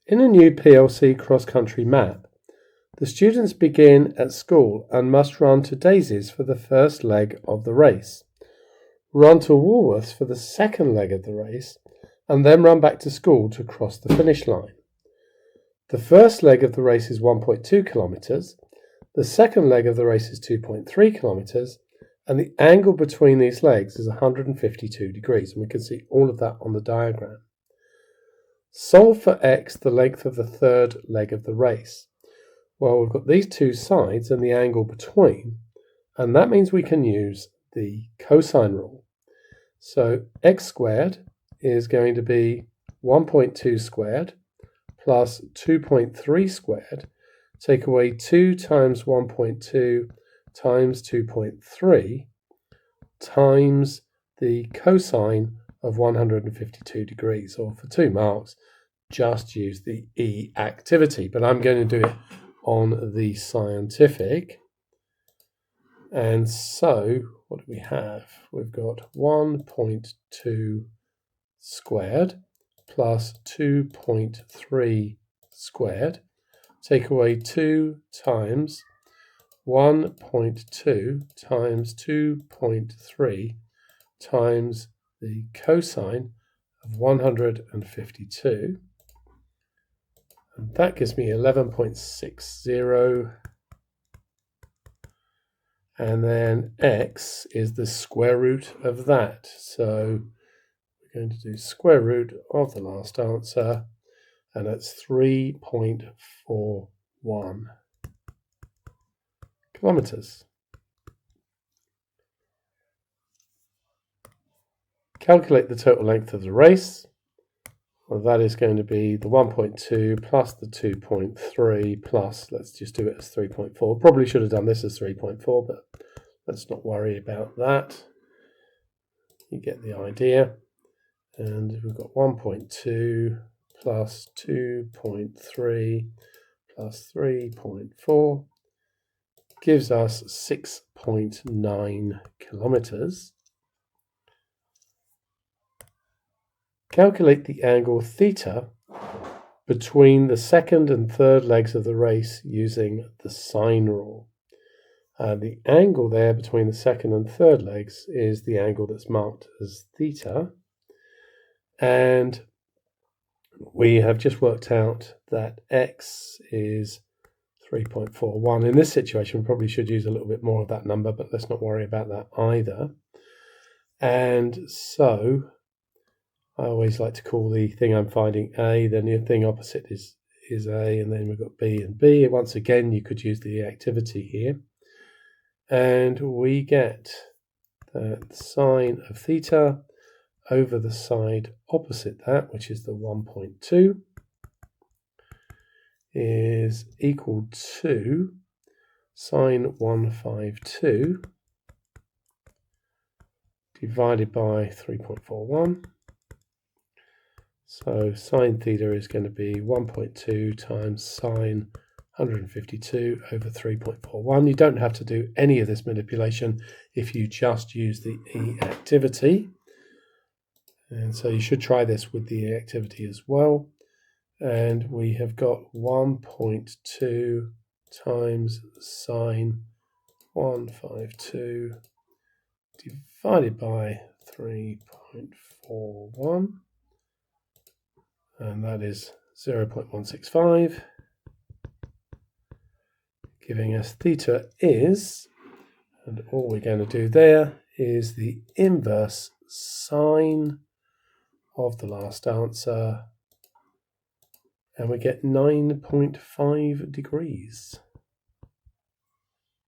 In a new PLC cross-country map, the students begin at school and must run to Daisies for the first leg of the race, run to Woolworths for the second leg of the race, and then run back to school to cross the finish line. The first leg of the race is 1.2 kilometres, the second leg of the race is 2.3 kilometres, and the angle between these legs is 152 degrees, and we can see all of that on the diagram. Solve for x, the length of the third leg of the race. Well, we've got these two sides and the angle between, and that means we can use the cosine rule. So x squared is going to be 1.2 squared plus 2.3 squared. Take away 2 times 1.2 times 2.3 times the cosine of 152 degrees, or for 2 marks, just use the E activity, but I'm going to do it on the scientific. And so what do we have? We've got 1.2 squared plus 2.3 squared. Take away 2 times 1.2 times 2.3 times the cosine of 152. And that gives me 11.60. And then x is the square root of that. So we're going to do square root of the last answer, and that's 3.41 kilometres. Calculate the total length of the race. Well, that is going to be the 1.2 plus the 2.3 plus, let's just do it as 3.4. Probably should have done this as 3.4, but let's not worry about that. You get the idea. And we've got 1.2 plus 2.3 plus 3.4 gives us 6.9 kilometres. Calculate the angle theta between the second and third legs of the race using the sine rule. The angle there between the second and third legs is the angle that's marked as theta. And we have just worked out that x is 3.41. In this situation, we probably should use a little bit more of that number, but let's not worry about that either. And so I always like to call the thing I'm finding A, then the thing opposite is A, and then we've got B and B. Once again, you could use the activity here. And we get that sine of theta over the side opposite that, which is the 1.2, is equal to sine 152 divided by 3.41. So sine theta is going to be 1.2 times sine 152 over 3.41. You don't have to do any of this manipulation if you just use the E activity. And so you should try this with the activity as well. And we have got 1.2 times sine 152 divided by 3.41. And that is 0.165, giving us theta is, and all we're going to do there is the inverse sine of the last answer, and we get 9.5 degrees.